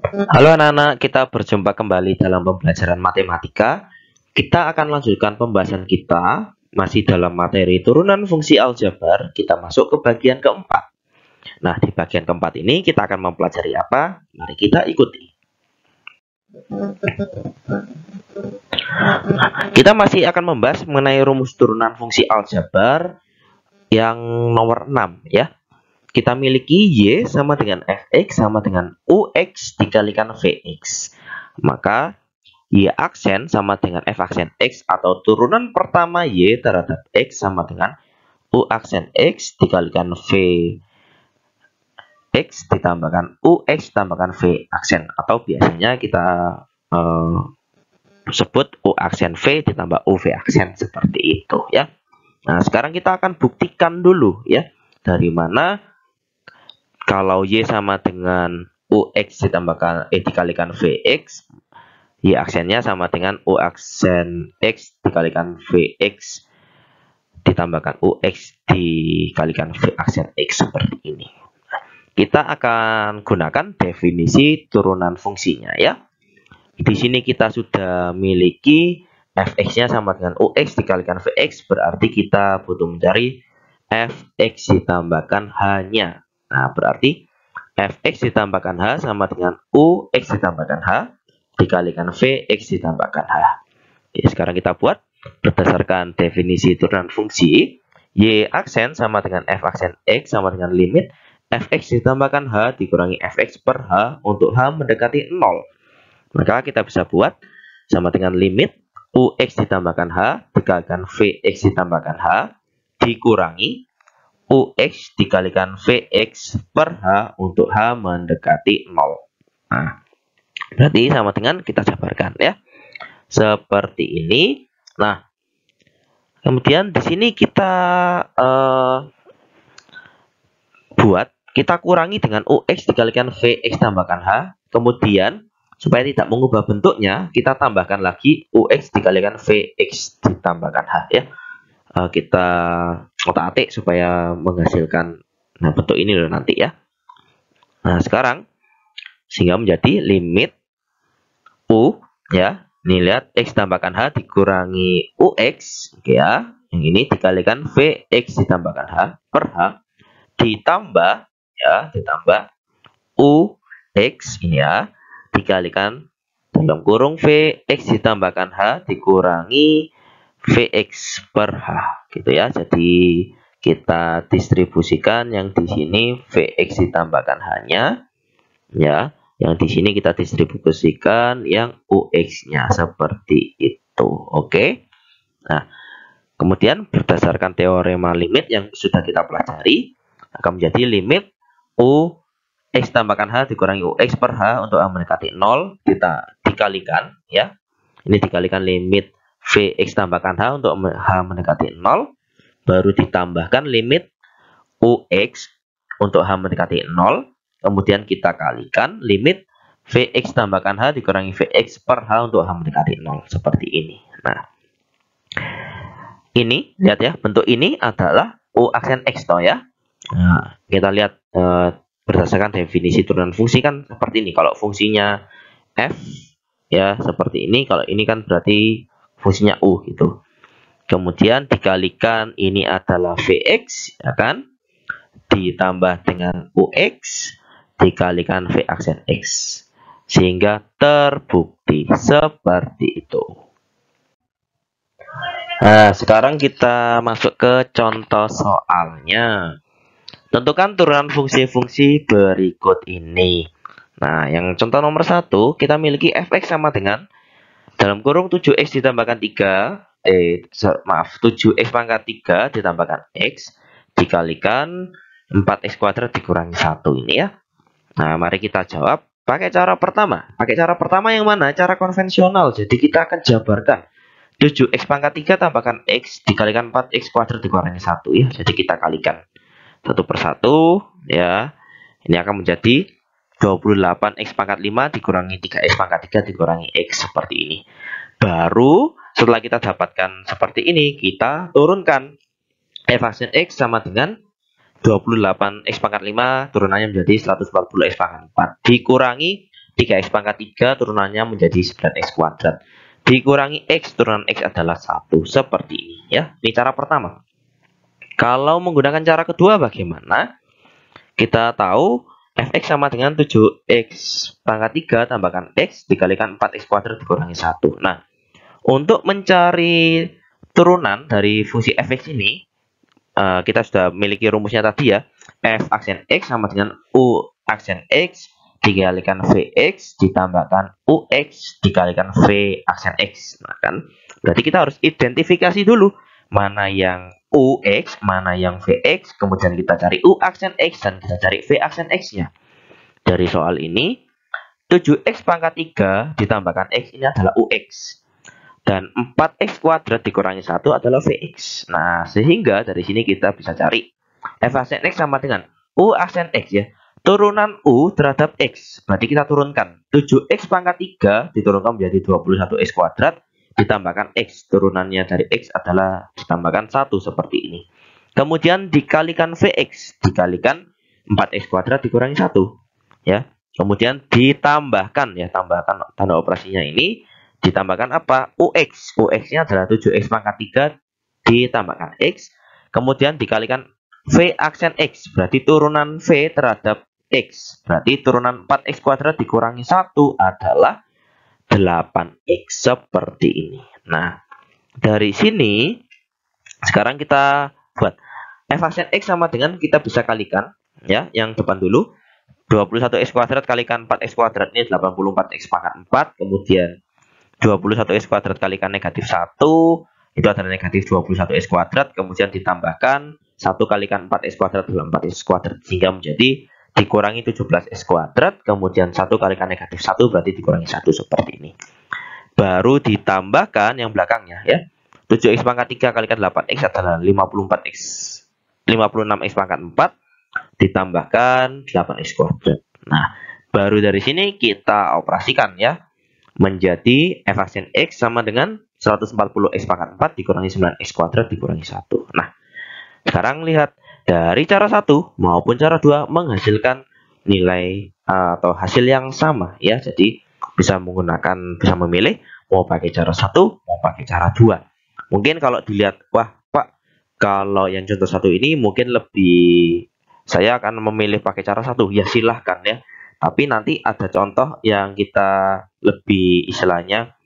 Halo anak-anak, kita berjumpa kembali dalam pembelajaran matematika. Kita akan lanjutkan pembahasan kita masih dalam materi turunan fungsi aljabar. Kita masuk ke bagian keempat. Nah, di bagian keempat ini kita akan mempelajari apa? Mari kita ikuti. Kita masih akan membahas mengenai rumus turunan fungsi aljabar yang nomor 6 ya. Kita miliki Y sama dengan Fx sama dengan Ux dikalikan Vx. Maka Y aksen sama dengan F aksen X atau turunan pertama Y terhadap X sama dengan U aksen X dikalikan V X ditambahkan UX ditambahkan V aksen. Atau biasanya kita sebut U aksen V ditambah UV aksen seperti itu ya. Nah, sekarang kita akan buktikan dulu ya. Dari mana kalau Y sama dengan UX ditambahkan dikalikan VX, Y aksennya sama dengan U aksen X dikalikan VX ditambahkan UX dikalikan V aksen X seperti ini. Kita akan gunakan definisi turunan fungsinya ya. Di sini kita sudah miliki Fx-nya sama dengan Ux dikalikan Vx, berarti kita butuh mencari Fx ditambahkan H-nya. Nah, berarti Fx ditambahkan H sama dengan Ux ditambahkan H dikalikan Vx ditambahkan H. Oke, sekarang kita buat berdasarkan definisi turunan fungsi. Y aksen sama dengan F aksen X sama dengan limit Fx ditambahkan H dikurangi Fx per H untuk H mendekati 0. Maka kita bisa buat sama dengan limit Ux ditambahkan H dikalikan Vx ditambahkan H dikurangi Ux dikalikan Vx per H untuk H mendekati 0. Nah, berarti sama dengan kita jabarkan ya. Seperti ini. Nah, kemudian di sini kita kita kurangi dengan Ux dikalikan Vx tambahkan H. Kemudian supaya tidak mengubah bentuknya, kita tambahkan lagi Ux dikalikan Vx ditambahkan H ya. Kita otak-atik supaya menghasilkan bentuk ini loh nanti ya. Nah, sekarang sehingga menjadi limit U ya. Ini lihat X tambahkan H dikurangi Ux ya. Yang ini dikalikan Vx ditambahkan H per H ditambah Ux ini ya dikalikan dalam kurung Vx ditambahkan H dikurangi Vx per H gitu ya. Jadi kita distribusikan yang di sini Vx ditambahkan H-nya ya. Yang di sini kita distribusikan yang Ux-nya seperti itu. Oke. Nah, kemudian berdasarkan teorema limit yang sudah kita pelajari akan menjadi limit Ux tambahkan H dikurangi Ux per H untuk H mendekati 0 kita dikalikan ya. Ini dikalikan limit Vx tambahkan H untuk H mendekati 0. Baru ditambahkan limit Ux untuk H mendekati 0. Kemudian kita kalikan limit Vx tambahkan H dikurangi Vx per H untuk H mendekati 0. Seperti ini. Nah, ini lihat ya. Bentuk ini adalah U aksen X toh ya. Nah, kita lihat berdasarkan definisi turunan fungsi kan seperti ini. Kalau fungsinya F ya seperti ini. Kalau ini kan berarti fungsinya U gitu. Kemudian dikalikan ini adalah Vx ya kan, ditambah dengan Ux dikalikan V aksen X sehingga terbukti seperti itu. Nah, sekarang kita masuk ke contoh soalnya. Tentukan turunan fungsi-fungsi berikut ini. Nah, yang contoh nomor 1 kita miliki Fx sama dengan dalam kurung 7x ditambahkan 7x pangkat 3 ditambahkan x dikalikan 4x kuadrat dikurangi 1 ini ya. Nah, mari kita jawab pakai cara pertama. Pakai cara pertama yang mana? Cara konvensional. Jadi kita akan jabarkan 7x pangkat 3 tambahkan x dikalikan 4x kuadrat dikurangi 1 ya. Jadi kita kalikan satu per satu ya. Ini akan menjadi 28x pangkat 5 dikurangi 3x pangkat 3 dikurangi x seperti ini. Baru setelah kita dapatkan seperti ini, kita turunkan F aksen X sama dengan 28x pangkat 5 turunannya menjadi 140x pangkat 4 dikurangi 3x pangkat 3 turunannya menjadi 9x kuadrat. Dikurangi x, turunan x adalah 1. Seperti ini ya. Ini cara pertama. Kalau menggunakan cara kedua bagaimana? Kita tahu fx sama dengan 7x pangkat 3 tambahkan x dikalikan 4x kuadrat dikurangi 1. Nah, untuk mencari turunan dari fungsi fx ini, kita sudah memiliki rumusnya tadi ya. F aksen x sama dengan u aksen x dikalikan Vx ditambahkan Ux dikalikan V aksen X. Nah, kan berarti kita harus identifikasi dulu mana yang Ux, mana yang Vx, kemudian kita cari U aksen X dan kita cari V aksen X-nya. Dari soal ini 7x pangkat 3 ditambahkan X ini adalah Ux dan 4x kuadrat dikurangi 1 adalah Vx. Nah, sehingga dari sini kita bisa cari F aksen X sama dengan U aksen X ya. Turunan U terhadap X. Berarti kita turunkan 7x pangkat 3 diturunkan menjadi 21x kuadrat. Ditambahkan X. Turunannya dari X adalah ditambahkan 1 seperti ini. Kemudian dikalikan Vx. Dikalikan 4x kuadrat dikurangi 1. Ya. Kemudian ditambahkan ya. Tambahkan tanda operasinya ini. Ditambahkan apa? Ux. Ux-nya adalah 7x pangkat 3 ditambahkan X. Kemudian dikalikan V aksen X. Berarti turunan V terhadap X. Berarti turunan 4x kuadrat dikurangi 1 adalah 8x seperti ini. Nah, dari sini sekarang kita buat F aksen X sama dengan kita bisa kalikan ya, yang depan dulu 21x kuadrat kalikan 4x kuadrat ini 84x pangkat 4, kemudian 21x kuadrat kalikan negatif 1 itu adalah negatif 21x kuadrat, kemudian ditambahkan 1 kalikan 4x kuadrat adalah 4x kuadrat sehingga menjadi dikurangi 17x kuadrat, kemudian 1 kalikan negatif 1 berarti dikurangi 1 seperti ini. Baru ditambahkan yang belakangnya ya. 7x pangkat 3 kalikan 8x adalah 56x pangkat 4 ditambahkan 8x kuadrat. Nah, baru dari sini kita operasikan ya. Menjadi f aksen X sama dengan 140x pangkat 4 dikurangi 9x kuadrat dikurangi 1. Nah, sekarang lihat dari cara 1 maupun cara 2 menghasilkan nilai atau hasil yang sama ya. Jadi bisa memilih mau pakai cara 1 mau pakai cara 2. Mungkin kalau dilihat, wah Pak, kalau yang contoh 1 ini mungkin saya akan memilih pakai cara 1. Ya silahkan ya. Tapi nanti ada contoh yang kita lebih istilahnya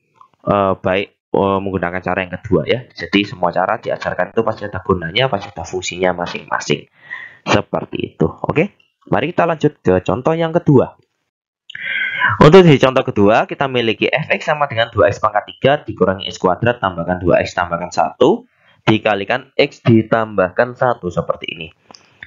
baik menggunakan cara yang kedua ya. Jadi semua cara diajarkan itu pasti ada gunanya, pasti ada fungsinya masing-masing. Seperti itu. Oke. Mari kita lanjut ke contoh yang kedua. Untuk di contoh kedua kita memiliki fx sama dengan 2x pangkat 3 dikurangi x kuadrat tambahkan 2x tambahkan 1 dikalikan x ditambahkan 1 seperti ini.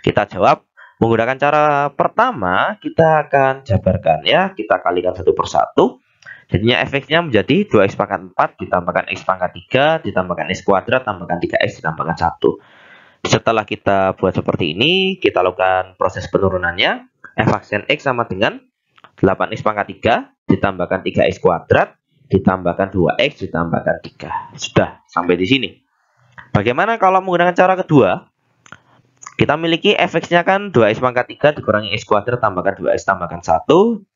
Kita jawab menggunakan cara pertama, kita akan jabarkan ya. Kita kalikan satu per satu. Jadinya fx-nya menjadi 2x pangkat 4 ditambahkan x pangkat 3 ditambahkan x kuadrat tambahkan 3x ditambahkan 1. Setelah kita buat seperti ini, kita lakukan proses penurunannya. F aksen x sama dengan 8x pangkat 3 ditambahkan 3x kuadrat ditambahkan 2x ditambahkan 3. Sudah sampai di sini. Bagaimana kalau menggunakan cara kedua? Kita memiliki fx-nya kan 2x pangkat 3 dikurangi x kuadrat tambahkan 2x tambahkan 1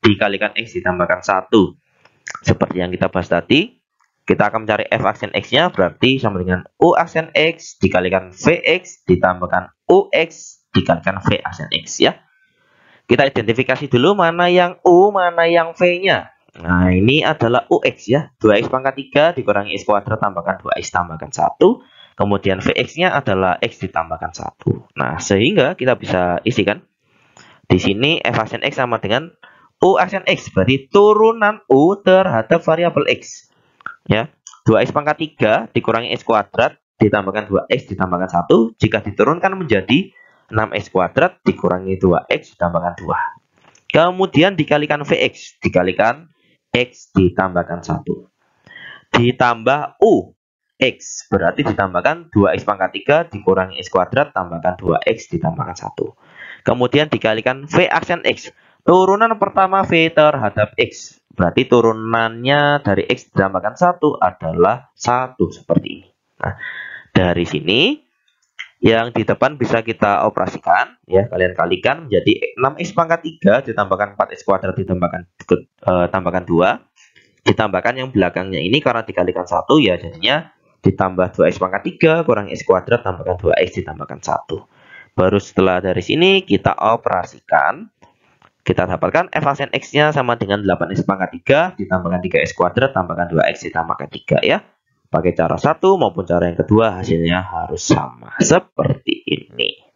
dikalikan x ditambahkan 1. Seperti yang kita bahas tadi, kita akan mencari f aksen x-nya berarti sama dengan u aksen x dikalikan vx ditambahkan ux dikalikan v aksen x ya. Kita identifikasi dulu mana yang u, mana yang v-nya. Nah, ini adalah ux ya. 2x pangkat 3 dikurangi x kuadrat tambahkan 2x tambahkan 1. Kemudian vx-nya adalah x ditambahkan 1. Nah, sehingga kita bisa isikan di sini f aksen x sama dengan u aksen x, berarti turunan u terhadap variabel x. Ya, 2x pangkat 3 dikurangi x kuadrat ditambahkan 2x ditambahkan 1 jika diturunkan menjadi 6x kuadrat dikurangi 2x ditambahkan 2. Kemudian dikalikan vx, dikalikan x ditambahkan 1. Ditambah u x berarti ditambahkan 2x pangkat 3 dikurangi x kuadrat tambahkan 2x ditambahkan 1. Kemudian dikalikan v aksen x. Turunan pertama v terhadap x. Berarti turunannya dari x ditambahkan 1 adalah 1 seperti ini. Nah, dari sini Yang di depan bisa kita operasikan, ya, kalian kalikan menjadi 6x pangkat 3 ditambahkan 4x kuadrat tambahkan 2, ditambahkan yang belakangnya ini karena dikalikan 1 ya jadinya ditambah 2x pangkat 3 kurang x kuadrat tambahkan 2x ditambahkan 1. Baru setelah dari sini kita operasikan, kita dapatkan f aksen x-nya sama dengan 8x pangkat 3 ditambahkan 3x kuadrat tambahkan 2x ditambahkan 3 ya. Pakai cara satu maupun cara yang kedua hasilnya harus sama seperti ini.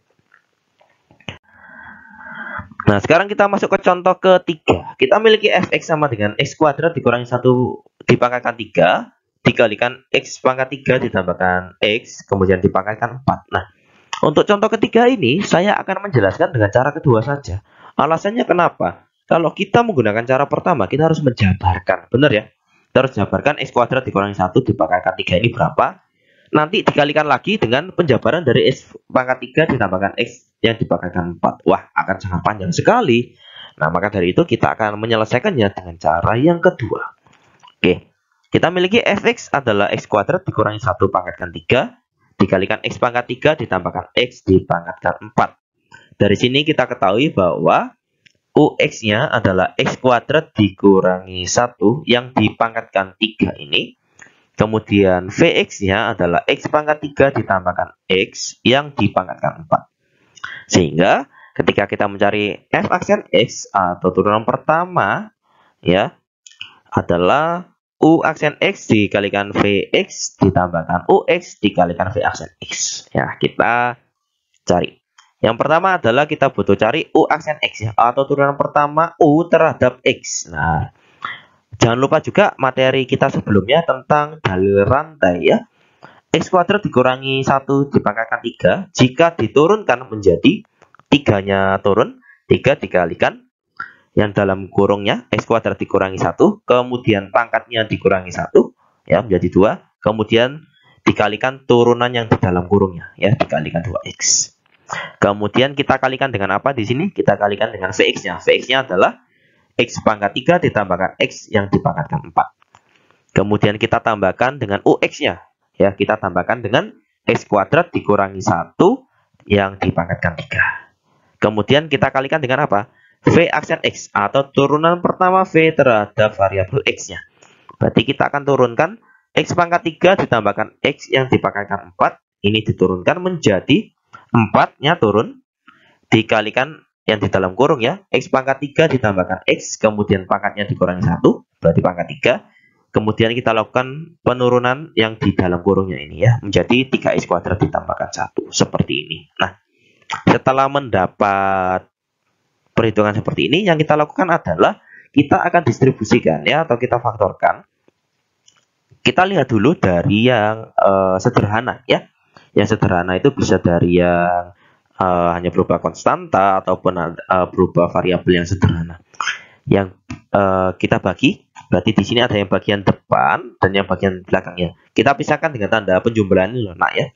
Nah, sekarang kita masuk ke contoh ketiga. Kita memiliki fx sama dengan x kuadrat dikurangi 1 dipangkatkan 3 dikalikan x pangkat 3 ditambahkan x kemudian dipangkatkan 4. Nah, untuk contoh ketiga ini saya akan menjelaskan dengan cara kedua saja. Alasannya kenapa? Kalau kita menggunakan cara pertama kita harus menjabarkan, benar ya? Kita harus jabarkan x kuadrat dikurangi 1 dipangkatkan 3 ini berapa. Nanti dikalikan lagi dengan penjabaran dari x pangkat 3 ditambahkan x yang dipangkatkan 4. Wah, akan sangat panjang sekali. Nah, maka dari itu kita akan menyelesaikannya dengan cara yang kedua. Oke, kita miliki fx adalah x kuadrat dikurangi 1 pangkatkan 3 dikalikan x pangkat 3 ditambahkan x dipangkatkan 4. Dari sini kita ketahui bahwa UX-nya adalah x kuadrat dikurangi 1 yang dipangkatkan 3 ini. Kemudian Vx-nya adalah x pangkat 3 ditambahkan x yang dipangkatkan 4. Sehingga ketika kita mencari f aksen x atau turunan pertama ya adalah U aksen x dikalikan Vx ditambahkan UX dikalikan V aksen x. Ya, kita cari. Yang pertama adalah kita butuh cari U aksen X ya, atau turunan pertama U terhadap X. Nah, jangan lupa juga materi kita sebelumnya tentang dalil rantai ya. X kuadrat dikurangi 1 dipangkatkan 3. Jika diturunkan menjadi 3-nya turun, 3 dikalikan yang dalam kurungnya X kuadrat dikurangi 1, kemudian pangkatnya dikurangi 1 ya menjadi 2, kemudian dikalikan turunan yang di dalam kurungnya ya, dikalikan 2X. Kemudian kita kalikan dengan apa di sini? Kita kalikan dengan Vx-nya. Vx-nya adalah x pangkat 3 ditambahkan x yang dipangkatkan 4. Kemudian kita tambahkan dengan UX-nya. Ya, kita tambahkan dengan x kuadrat dikurangi 1 yang dipangkatkan 3. Kemudian kita kalikan dengan apa? V aksen x atau turunan pertama V terhadap variabel x-nya. Berarti kita akan turunkan x pangkat 3 ditambahkan x yang dipangkatkan 4. Ini diturunkan menjadi 4-nya turun dikalikan yang di dalam kurung ya, x pangkat 3 ditambahkan x kemudian pangkatnya dikurangi 1 berarti pangkat 3. Kemudian kita lakukan penurunan yang di dalam kurungnya ini ya menjadi 3x kuadrat ditambahkan 1 seperti ini. Nah, setelah mendapat perhitungan seperti ini yang kita lakukan adalah kita akan distribusikan ya atau kita faktorkan. Kita lihat dulu dari yang sederhana ya. Yang sederhana itu bisa dari yang hanya berupa konstanta ataupun berupa variabel yang sederhana. Yang kita bagi, berarti di sini ada yang bagian depan dan yang bagian belakangnya. Kita pisahkan dengan tanda penjumlahan ini loh, nak ya.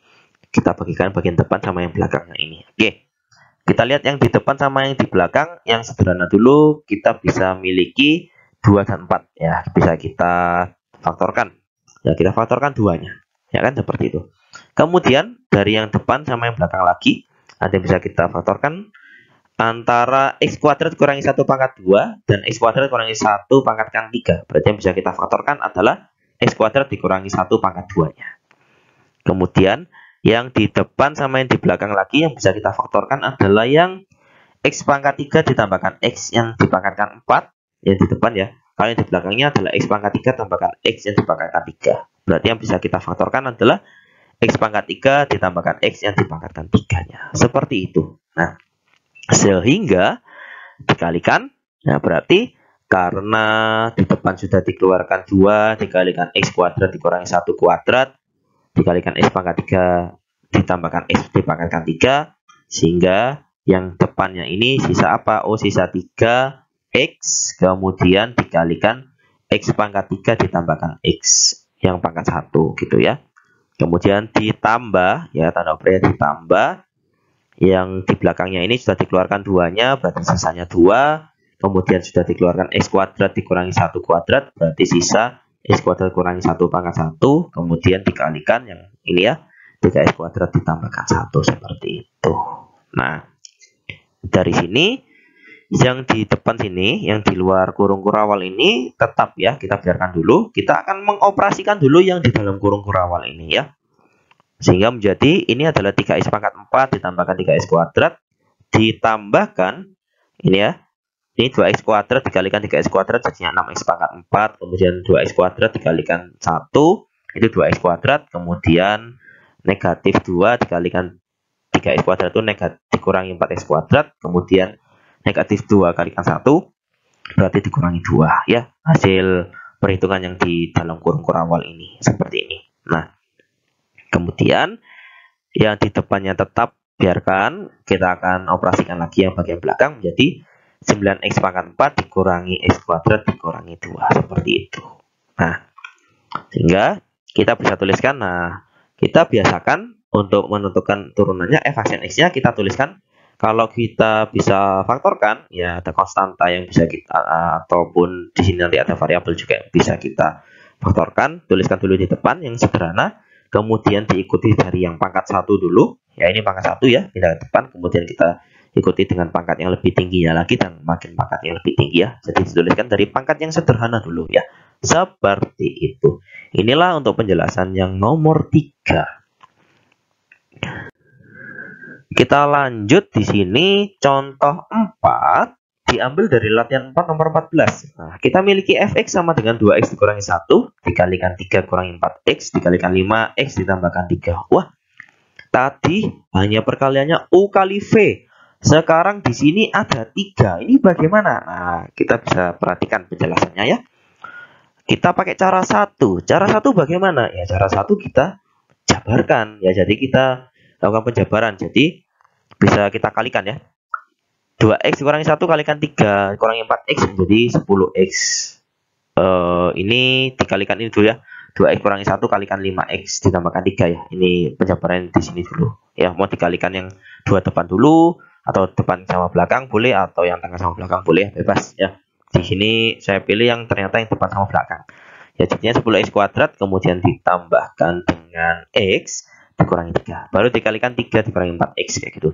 Kita bagikan bagian depan sama yang belakangnya ini. Oke. Kita lihat yang di depan sama yang di belakang. Yang sederhana dulu kita bisa miliki 2 dan 4 ya, bisa kita faktorkan. Ya, kita faktorkan duanya. Ya kan seperti itu. Kemudian dari yang depan sama yang belakang lagi ada yang bisa kita faktorkan antara x kuadrat kurangi 1 pangkat 2 dan x kuadrat kurangi 1 pangkatkan 3. Berarti yang bisa kita faktorkan adalah x kuadrat dikurangi 1 pangkat 2-nya. Kemudian yang di depan sama yang di belakang lagi yang bisa kita faktorkan adalah yang x pangkat 3 ditambahkan x yang dipangkatkan 4 yang di depan ya. Kalau yang di belakangnya adalah x pangkat 3 tambahkan x yang dipangkatkan 3. Berarti yang bisa kita faktorkan adalah x pangkat 3 ditambahkan x yang dipangkatkan 3-nya. Seperti itu. Nah, sehingga dikalikan, nah berarti karena di depan sudah dikeluarkan 2 dikalikan x kuadrat dikurangi 1 kuadrat dikalikan x pangkat 3 ditambahkan x dipangkatkan 3, sehingga yang depannya ini sisa apa? Oh, sisa 3x kemudian dikalikan x pangkat 3 ditambahkan x yang pangkat 1 gitu ya. Kemudian ditambah ya, tanda operasi ditambah yang di belakangnya ini sudah dikeluarkan 2-nya berarti sisanya 2. Kemudian sudah dikeluarkan x kuadrat dikurangi 1 kuadrat berarti sisa x kuadrat kurangi 1 pangkat 1. Kemudian dikalikan yang ini ya 3x kuadrat ditambahkan 1 seperti itu. Nah, dari sini yang di depan sini, yang di luar kurung kurawal ini tetap ya, kita biarkan dulu. Kita akan mengoperasikan dulu yang di dalam kurung kurawal ini ya. Sehingga menjadi ini adalah 3x pangkat 4 ditambahkan 3x kuadrat ditambahkan ini ya. Ini 2x kuadrat dikalikan 3x kuadrat jadinya 6x pangkat 4. Kemudian 2x kuadrat dikalikan 1. Itu 2x kuadrat. Kemudian negatif 2 dikalikan 3x kuadrat itu negatif dikurangi 4x kuadrat. Kemudian negatif 2 kalikan 1. Berarti dikurangi 2 ya. Hasil perhitungan yang di dalam kurung kurawal ini. Seperti ini. Nah, kemudian yang di depannya tetap biarkan. Kita akan operasikan lagi yang bagian belakang menjadi 9x pangkat 4 dikurangi x kuadrat dikurangi 2 seperti itu. Nah, sehingga kita bisa tuliskan. Nah, kita biasakan untuk menentukan turunannya f aksen x-nya kita tuliskan. Kalau kita bisa faktorkan, ya ada konstanta yang bisa kita ataupun di sini nanti ada variabel juga yang bisa kita faktorkan. Tuliskan dulu di depan yang sederhana, kemudian diikuti dari yang pangkat 1 dulu. Ya ini pangkat 1 ya, pindah ke depan, kemudian kita ikuti dengan pangkat yang lebih tingginya lagi dan makin pangkat yang lebih tinggi ya. Jadi dituliskan dari pangkat yang sederhana dulu ya. Seperti itu. Inilah untuk penjelasan yang nomor 3. Kita lanjut di sini contoh 4 diambil dari latihan 4 nomor 14. Nah, kita miliki fx sama dengan 2x dikurangi 1 dikalikan 3 kurangi 4x dikalikan 5x ditambahkan 3. Wah, tadi hanya perkaliannya u kali v. Sekarang di sini ada 3. Ini bagaimana? Nah, kita bisa perhatikan penjelasannya ya. Kita pakai cara 1. Cara 1 bagaimana? Ya, cara 1 kita jabarkan. Ya, jadi kita lakukan penjabaran. Jadi, bisa kita kalikan ya. 2x dikurangi 1 kalikan 3 kurangi 4x menjadi 10x. Ini dikalikan ini dulu ya. 2x kurangi 1 kalikan 5x ditambahkan 3 ya. Ini penjabaran di sini dulu. Ya, mau dikalikan yang dua depan dulu atau depan sama belakang boleh, atau yang tengah sama belakang boleh, bebas ya. Di sini saya pilih yang ternyata yang depan sama belakang. Ya, jadinya 10x kuadrat kemudian ditambahkan dengan x dikurangi 3. Baru dikalikan 3 dikurangi 4x kayak gitu.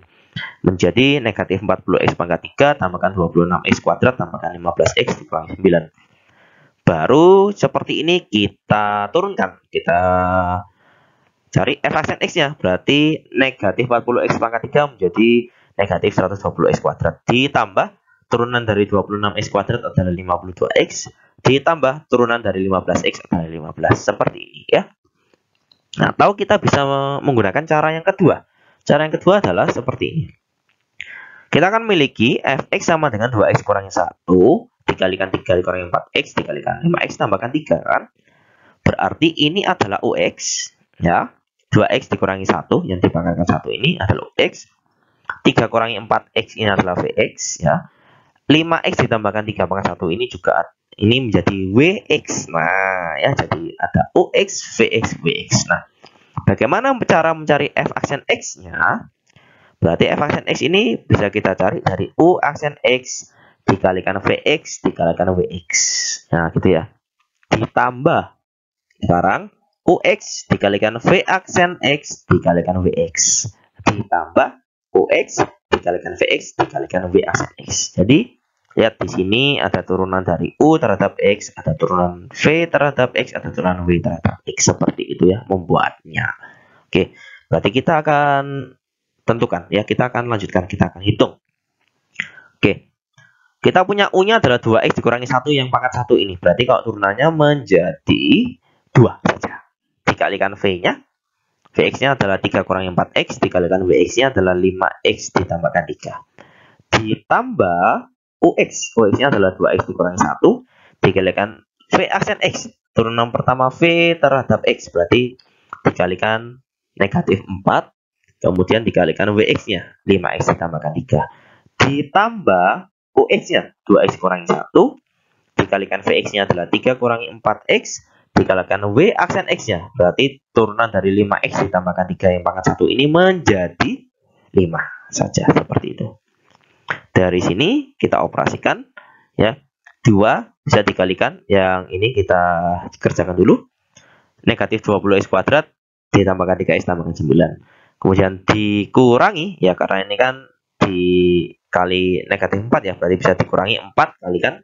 Menjadi negatif 40x pangkat 3 tambahkan 26x kuadrat tambahkan 15x dikurangi 9. Baru seperti ini kita turunkan. Kita cari f aksen x-nya. Berarti negatif 40x pangkat 3 menjadi negatif 120x kuadrat. Ditambah turunan dari 26x kuadrat adalah 52x. Ditambah turunan dari 15x adalah 15. Seperti ini ya. Nah, tahu kita bisa menggunakan cara yang kedua. Cara yang kedua adalah seperti ini. Kita akan memiliki fx sama dengan 2x kurangi 1 dikalikan 3 dikurangi 4x dikalikan 5x tambahkan 3 kan. Berarti ini adalah ux ya. 2x dikurangi 1 yang dipangkalkan 1 ini adalah ux. 3 kurangi 4x ini adalah vx ya. 5x ditambahkan 3 pangkat 1 ini juga ini menjadi wx. Nah, ya jadi ada ux, vx, wx. Nah, bagaimana cara mencari f aksen x-nya? Berarti f aksen x ini bisa kita cari dari u aksen x dikalikan vx dikalikan wx. Nah, gitu ya. Ditambah sekarang ux dikalikan v aksen x dikalikan wx. Ditambah ux dikalikan vx dikalikan w aksen x. Jadi lihat di sini ada turunan dari u terhadap x, ada turunan v terhadap x, ada turunan w terhadap x. Seperti itu ya membuatnya. Oke, berarti kita akan tentukan ya, kita akan lanjutkan, kita akan hitung. Oke. Kita punya u-nya adalah 2x dikurangi 1 yang pangkat 1 ini. Berarti kalau turunannya menjadi 2 saja. Dikalikan v-nya. Vx-nya adalah 3 kurangi 4x dikalikan wx-nya adalah 5x ditambahkan 3. Ditambah ux. Ux-nya adalah 2x dikurangi 1 dikalikan v aksen x. Turunan pertama v terhadap x berarti dikalikan negatif 4. Kemudian dikalikan wx-nya 5x ditambahkan 3. Ditambah ux-nya 2x kurangi 1 dikalikan vx-nya adalah 3 kurangi 4x dikalikan w aksen x-nya. Berarti turunan dari 5x ditambahkan 3 yang pangkat 1 ini menjadi 5 saja. Seperti itu. Dari sini kita operasikan ya. 2 bisa dikalikan. Yang ini kita kerjakan dulu. Negatif 20x kuadrat ditambahkan 3x tambahkan 9. Kemudian dikurangi, ya karena ini kan dikali negatif 4 ya, berarti bisa dikurangi 4 kali kan.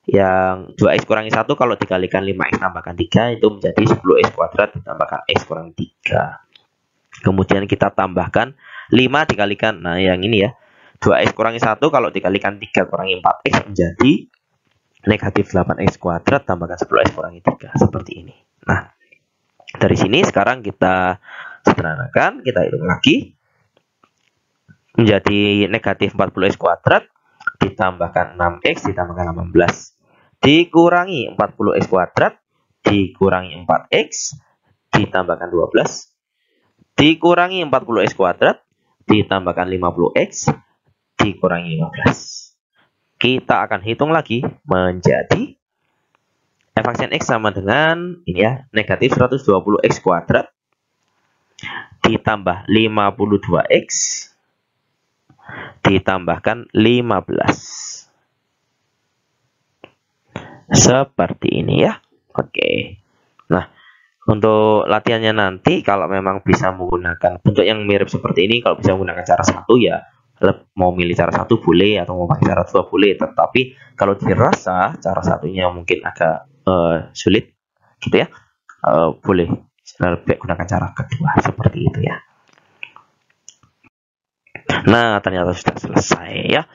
Yang 2x kurangi 1 kalau dikalikan 5x tambahkan 3 itu menjadi 10x kuadrat ditambahkan x kurang 3. Kemudian kita tambahkan 5 dikalikan, nah yang ini ya, 2x kurangi 1 kalau dikalikan 3 kurangi 4x menjadi negatif 8x kuadrat tambahkan 10x kurangi 3, seperti ini. Nah, dari sini sekarang kita sederhanakan, kita hitung lagi, menjadi negatif 40x kuadrat ditambahkan 6x ditambahkan 18 dikurangi 40x kuadrat dikurangi 4x ditambahkan 12 dikurangi 40x kuadrat ditambahkan 50x dikurangi 15. Kita akan hitung lagi menjadi f aksen x sama dengan ini ya, negatif 120x kuadrat ditambah 52x ditambahkan 15. Seperti ini ya. Oke. Nah, untuk latihannya nanti kalau memang bisa menggunakan bentuk yang mirip seperti ini, kalau bisa menggunakan cara satu ya mau milih cara satu boleh atau mau pakai cara dua boleh. Tetapi kalau dirasa cara satunya mungkin agak sulit gitu ya, boleh lebih gunakan cara kedua seperti itu ya. Nah, ternyata sudah selesai ya.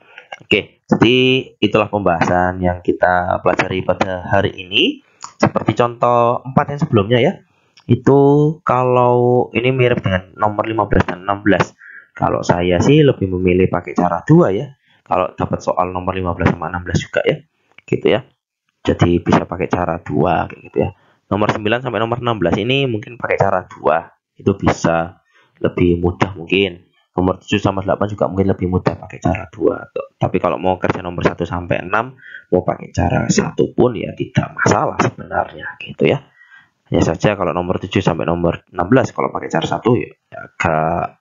Oke, jadi itulah pembahasan yang kita pelajari pada hari ini. Seperti contoh 4 yang sebelumnya ya. Itu kalau ini mirip dengan nomor 15 dan 16. Kalau saya sih lebih memilih pakai cara 2 ya. Kalau dapat soal nomor 15 sama 16 juga ya. Gitu ya. Jadi bisa pakai cara 2 kayak gitu ya. Nomor 9 sampai nomor 16 ini mungkin pakai cara 2. Itu bisa lebih mudah mungkin. Nomor 7 sama 8 juga mungkin lebih mudah pakai cara 2. Tapi kalau mau kerja nomor 1 sampai 6 mau pakai cara 1 pun ya tidak masalah sebenarnya gitu ya. Hanya saja kalau nomor 7 sampai nomor 16 kalau pakai cara 1 ya agak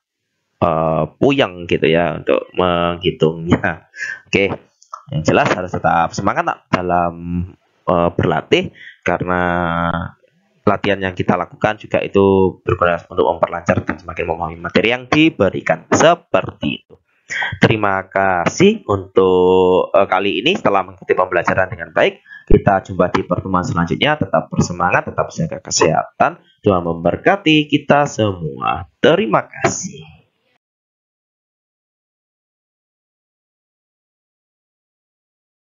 puyeng gitu ya untuk menghitungnya. Oke, yang jelas harus tetap semangat dalam berlatih karena latihan yang kita lakukan juga itu berguna untuk memperlancar dan semakin memahami materi yang diberikan seperti itu. Terima kasih untuk kali ini setelah mengikuti pembelajaran dengan baik. Kita jumpa di pertemuan selanjutnya. Tetap bersemangat, tetap jaga kesehatan. Tuhan memberkati kita semua. Terima kasih.